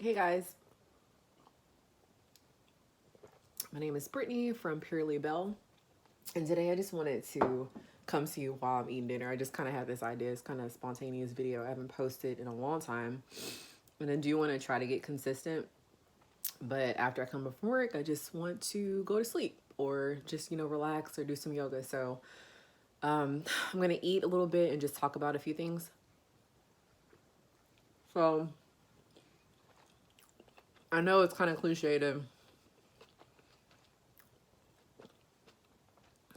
Hey guys, my name is Brittany from Purely Belle, and today I just wanted to come to you while I'm eating dinner. I just kind of had this idea. It's kind of a spontaneous video. I haven't posted in a long time, and I do want to try to get consistent. But after I come home from work, I just want to go to sleep or just relax or do some yoga. So I'm gonna eat a little bit and just talk about a few things. So I know it's kind of cliche to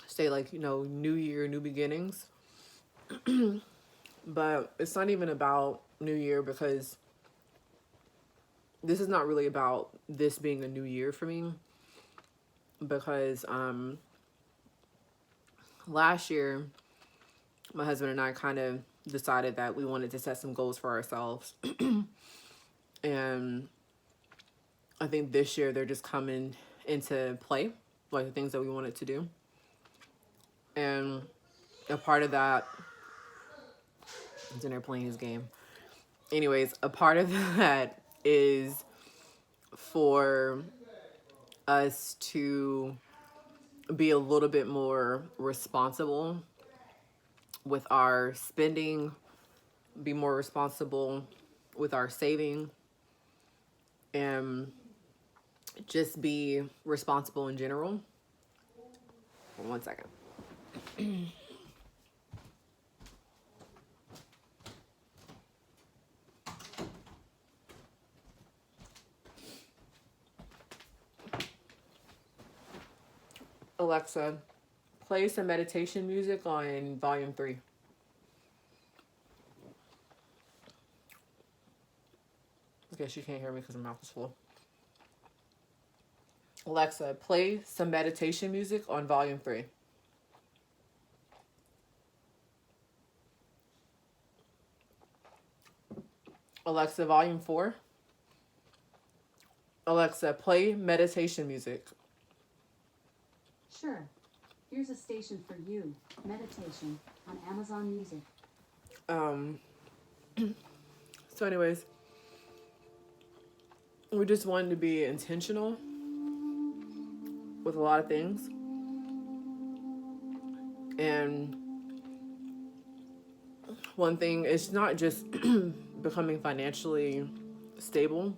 say like new year, new beginnings, but it's not even about new year because this is not really about this being a new year for me, because last year my husband and I kind of decided that we wanted to set some goals for ourselves. And I think this year they're just coming into play, like the things that we wanted to do. And a part of that, he's in there playing his game. Anyways, a part of that is for us to be a little bit more responsible with our spending, be more responsible with our saving, and just be responsible in general. 1 second. Alexa, play some meditation music on volume 3. I guess you can't hear me because my mouth is full. Alexa, play some meditation music on volume 3. Alexa, volume 4. Alexa, play meditation music. Sure. Here's a station for you. Meditation on Amazon Music. So anyways, we just wanted to be intentional with a lot of things. And one thing is not just becoming financially stable.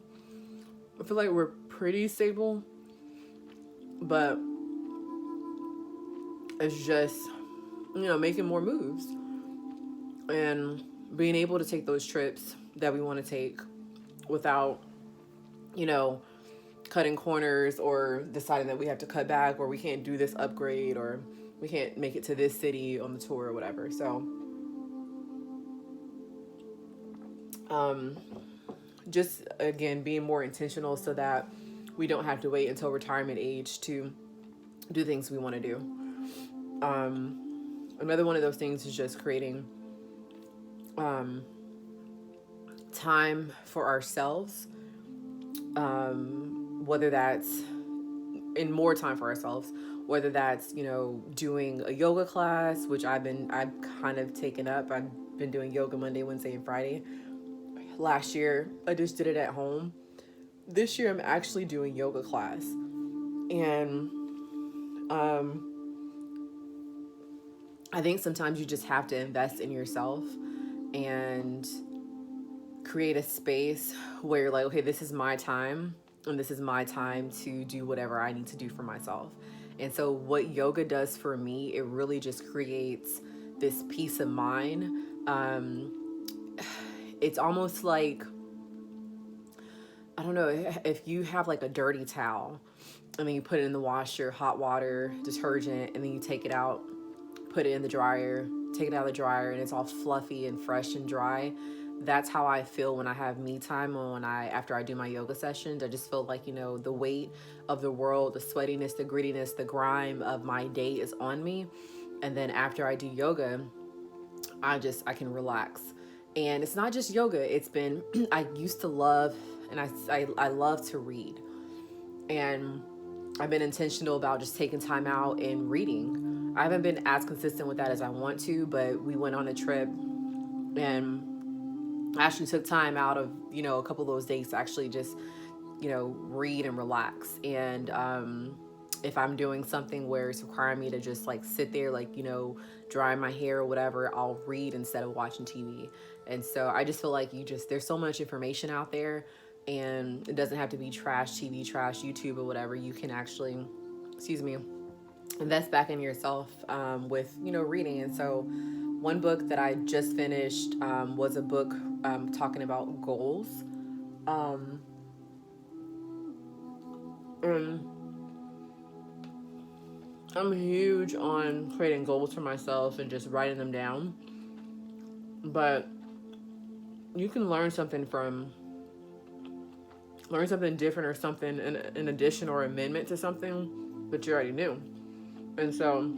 I feel like we're pretty stable, but it's just, making more moves and being able to take those trips that we want to take without, cutting corners or deciding that we have to cut back or we can't do this upgrade or we can't make it to this city on the tour or whatever. So, just again, being more intentional so that we don't have to wait until retirement age to do things we want to do. Another one of those things is just creating time for ourselves, whether that's in more time for ourselves, whether that's doing a yoga class, which I've kind of taken up. I've been doing yoga Monday, Wednesday, and Friday. Last year I just did it at home. This year I'm actually doing yoga class, and I think sometimes you just have to invest in yourself and create a space where you're like, okay, this is my time and this is my time to do whatever I need to do for myself. And so what yoga does for me, it really just creates this peace of mind. It's almost like, I don't know, if you have like a dirty towel and then you put it in the washer, hot water, detergent, and then you take it out, put it in the dryer, take it out of the dryer, and it's all fluffy and fresh and dry. That's how I feel when I have me time, and after I do my yoga sessions. I just feel like, the weight of the world, the sweatiness, the grittiness, the grime of my day is on me. And then after I do yoga, I can relax. And it's not just yoga. It's been, I used to love, and I love to read. And I've been intentional about just taking time out and reading. I haven't been as consistent with that as I want to, but we went on a trip and I actually took time out of, a couple of those days to actually just, read and relax. And if I'm doing something where it's requiring me to just like sit there, like, dry my hair or whatever, I'll read instead of watching TV. And so I just feel like there's so much information out there, and it doesn't have to be trash TV, trash YouTube or whatever. You can actually, excuse me, invest back in yourself with, reading. And so one book that I just finished was a book talking about goals. Um, and I'm huge on creating goals for myself and just writing them down. But you can learn something different or something in addition or amendment to something that you already knew. And so,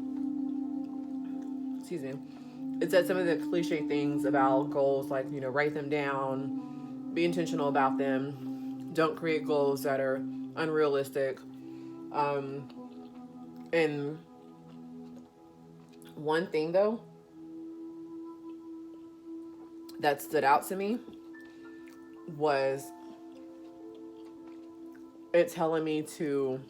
excuse me, it said some of the cliche things about goals, like, write them down, be intentional about them, don't create goals that are unrealistic. And one thing, though, that stood out to me was it telling me to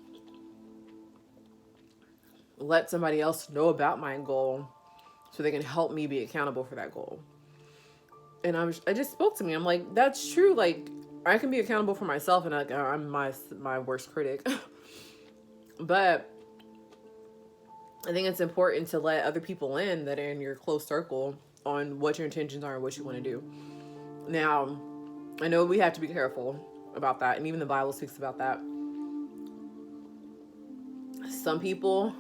let somebody else know about my goal so they can help me be accountable for that goal. And I just spoke to me. I'm like, that's true. Like, I can be accountable for myself, and I'm my worst critic. But I think it's important to let other people in that are in your close circle on what your intentions are and what you want to do. Now, I know we have to be careful about that, and even the Bible speaks about that. Some people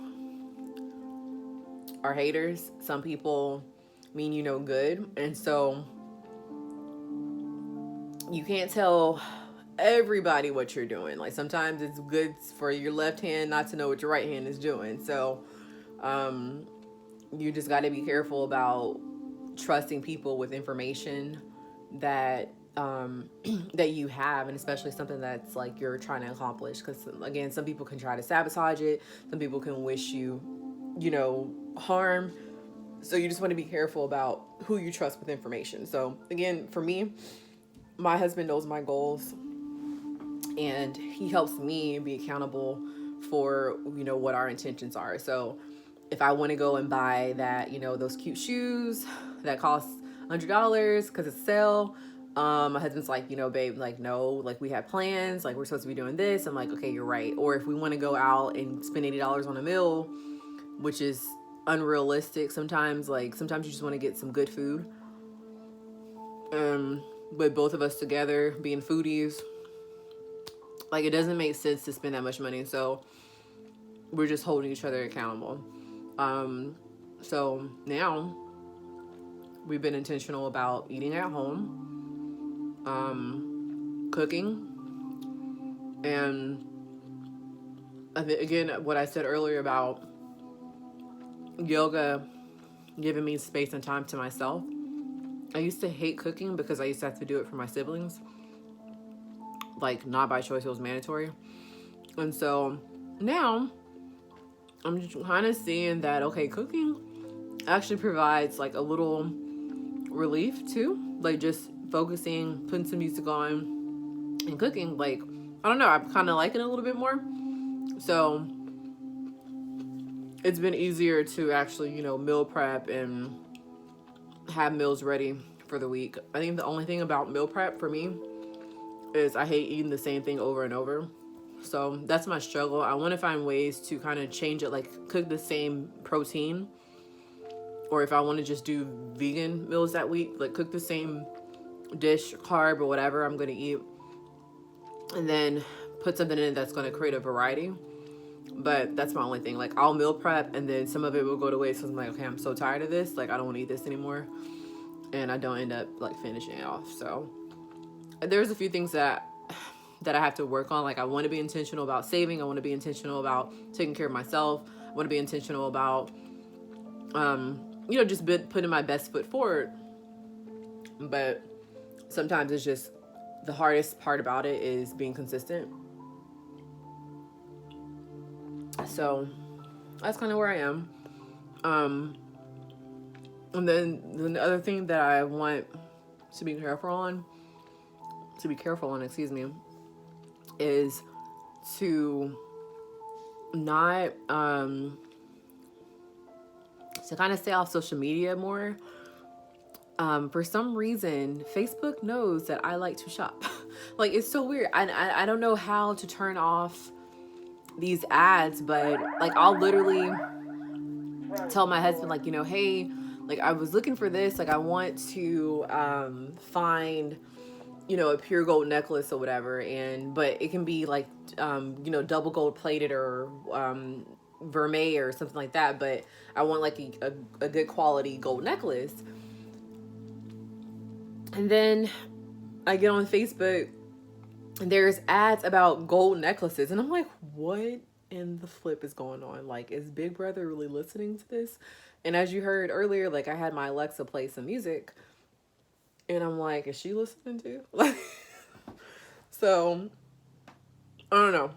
are haters. Some people mean you no good. And so you can't tell everybody what you're doing. Like, sometimes it's good for your left hand not to know what your right hand is doing. So you just got to be careful about trusting people with information that that you have, and especially something that's like you're trying to accomplish, because again, some people can try to sabotage it, some people can wish you harm. So you just want to be careful about who you trust with information. So again, for me, my husband knows my goals, and he helps me be accountable for what our intentions are. So if I want to go and buy that, those cute shoes that cost $100 because it's sale, my husband's like, babe, like, no, like, we have plans, like, we're supposed to be doing this. I'm like, okay, you're right. Or if we want to go out and spend $80 on a meal, which is unrealistic sometimes, like, sometimes you just want to get some good food. With both of us together being foodies, like, it doesn't make sense to spend that much money. So we're just holding each other accountable. So now we've been intentional about eating at home, cooking, and again, what I said earlier about yoga giving me space and time to myself. I used to hate cooking because I used to have to do it for my siblings. Like, not by choice, it was mandatory. And so now I'm just kind of seeing that, okay, cooking actually provides like a little relief too. Like, just focusing, putting some music on and cooking, like, I don't know, I'm kind of liking it a little bit more. So it's been easier to actually, meal prep and have meals ready for the week. I think the only thing about meal prep for me is I hate eating the same thing over and over. So that's my struggle. I want to find ways to kind of change it, like cook the same protein. Or if I want to just do vegan meals that week, like cook the same dish, carb, or whatever I'm going to eat, and then put something in it that's going to create a variety. But that's my only thing. Like, I'll meal prep and then some of it will go to waste because I'm like, okay, I'm so tired of this. Like, I don't want to eat this anymore. And I don't end up like finishing it off. So there's a few things that I have to work on. Like, I want to be intentional about saving. I want to be intentional about taking care of myself. I want to be intentional about, just putting my best foot forward. But sometimes it's just the hardest part about it is being consistent. So that's kind of where I am. And then the other thing that I want to be careful on, excuse me, is to not, to kind of stay off social media more. For some reason, Facebook knows that I like to shop. Like, it's so weird. I don't know how to turn off these ads, but like, I'll literally tell my husband, like, hey, like, I was looking for this, like, I want to find, a pure gold necklace or whatever, but it can be like double gold plated or vermeil or something like that, but I want like a good quality gold necklace. And then I get on Facebook and there's ads about gold necklaces, and I'm like, what in the flip is going on? Like, is Big Brother really listening to this? And as you heard earlier, like, I had my Alexa play some music, and I'm like, is she listening to? Like, so I don't know.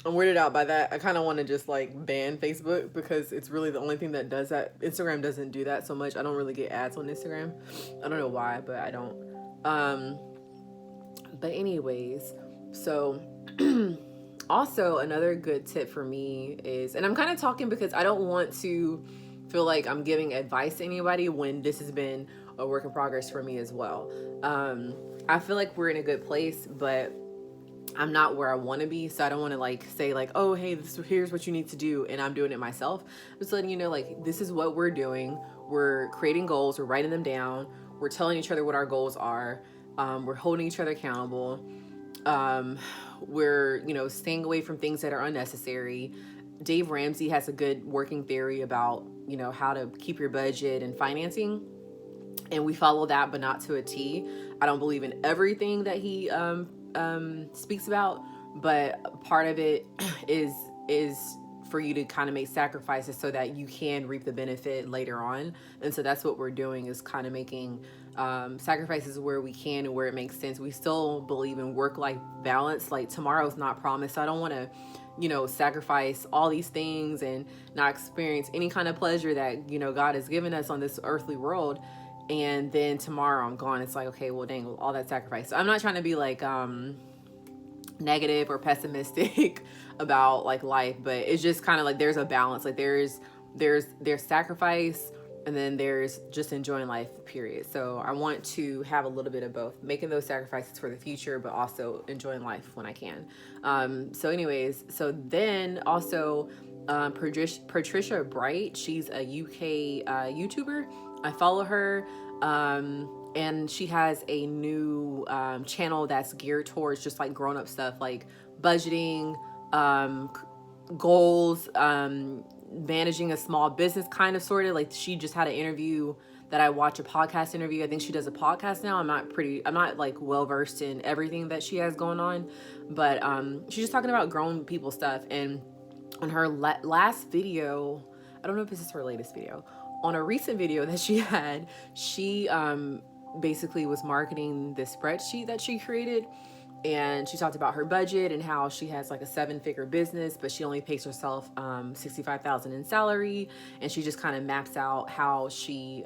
I'm weirded out by that. I kind of want to just like ban Facebook because it's really the only thing that does that. Instagram doesn't do that so much. I don't really get ads on Instagram. I don't know why, but I don't. But anyways, so also another good tip for me is, and I'm kind of talking because I don't want to feel like I'm giving advice to anybody when this has been a work in progress for me as well. I feel like we're in a good place, but I'm not where I want to be. So I don't want to like say like, oh, hey, here's what you need to do, and I'm doing it myself. I'm just letting you know, like, this is what we're doing. We're creating goals. We're writing them down. We're telling each other what our goals are. We're holding each other accountable. We're, staying away from things that are unnecessary. Dave Ramsey has a good working theory about, how to keep your budget and financing. And we follow that, but not to a T. I don't believe in everything that he speaks about, but part of it is for you to kind of make sacrifices so that you can reap the benefit later on. And so that's what we're doing, is kind of making sacrifices where we can and where it makes sense. We still believe in work-life balance. Like, tomorrow's not promised. So I don't want to, sacrifice all these things and not experience any kind of pleasure that, God has given us on this earthly world. And then tomorrow I'm gone. It's like, okay, well, dang, all that sacrifice. So I'm not trying to be like negative or pessimistic about like life, but it's just kind of like there's a balance. Like there's sacrifice, and then there's just enjoying life, period. So I want to have a little bit of both, making those sacrifices for the future, but also enjoying life when I can. So anyways, so then also Patricia Bright, she's a UK YouTuber. I follow her, and she has a new channel that's geared towards just like grown up stuff, like budgeting, goals, managing a small business, kind of, sort of. Like, she just had an interview that I watch, a podcast interview. I think she does a podcast now. I'm not like well versed in everything that she has going on, but she's just talking about grown people stuff. And on her last video, I don't know if this is her latest video, on a recent video that she had, she basically was marketing this spreadsheet that she created. And she talked about her budget and how she has like a 7-figure business, but she only pays herself $65,000 in salary. And she just kind of maps out how she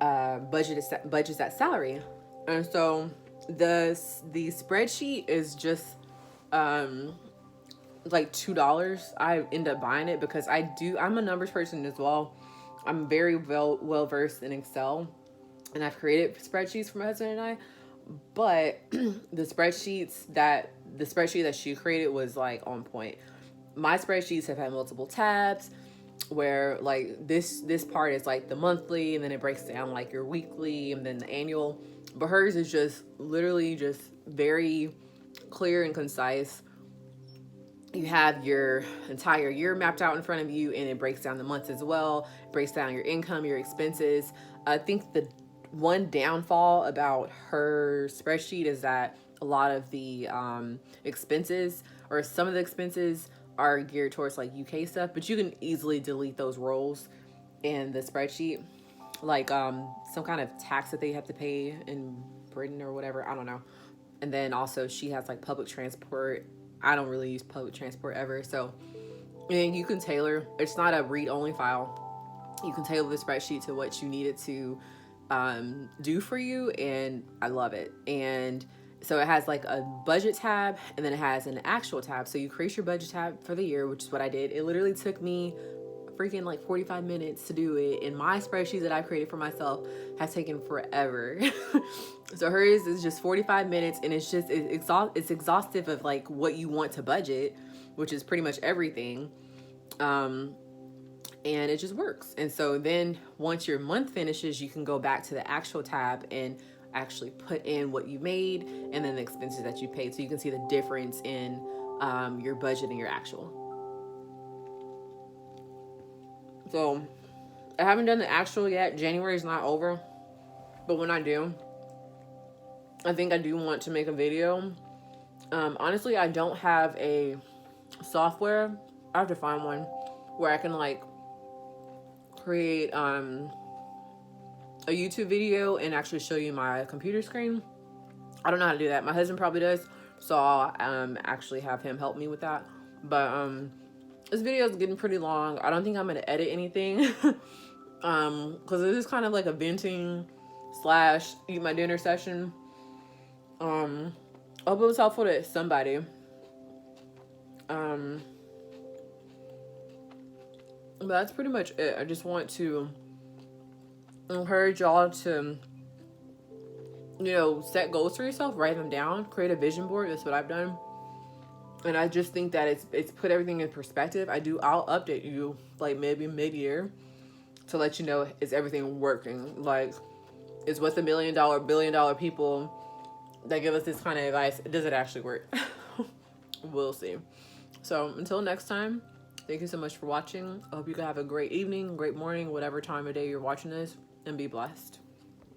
budgets that salary. And so the spreadsheet is just like $2. I end up buying it because I'm a numbers person as well. I'm very well versed in Excel, and I've created spreadsheets for my husband and I. But the spreadsheet that she created was like on point. My spreadsheets have had multiple tabs where like this part is like the monthly, and then it breaks down like your weekly and then the annual. But hers is just literally just very clear and concise. You have your entire year mapped out in front of you, and it breaks down the months as well. It breaks down your income, your expenses. I think the one downfall about her spreadsheet is that a lot of the expenses, or some of the expenses, are geared towards like UK stuff, but you can easily delete those rows in the spreadsheet, like some kind of tax that they have to pay in Britain or whatever, I don't know. And then also she has like public transport. I don't really use public transport ever, so, and you can tailor, it's not a read-only file. You can tailor the spreadsheet to what you need it to do for you, and I love it. And so it has like a budget tab, and then it has an actual tab. So you create your budget tab for the year, which is what I did. It literally took me freaking like 45 minutes to do it, and my spreadsheet that I created for myself has taken forever. So hers is just 45 minutes, and it's exhaustive of like what you want to budget, which is pretty much everything. And it just works. And so then once your month finishes, you can go back to the actual tab and actually put in what you made and then the expenses that you paid, so you can see the difference in your budget and your actual. So I haven't done the actual yet. January is not over, but when I do, I think I do want to make a video. Honestly, I don't have a software. I have to find one where I can like create a YouTube video and actually show you my computer screen. I don't know how to do that. My husband probably does, so I'll actually have him help me with that. But this video is getting pretty long. I don't think I'm gonna edit anything because this is kind of like a venting / eat my dinner session. I hope it was helpful to somebody. But that's pretty much it. I just want to encourage y'all to, set goals for yourself, write them down, create a vision board. That's what I've done. And I just think that it's put everything in perspective. I'll update you like maybe mid-year to let you know, is everything working? Like, is what the $1 billion people that give us this kind of advice, does it actually work? We'll see. So until next time, thank you so much for watching. I hope you guys have a great evening, great morning, whatever time of day you're watching this, and be blessed.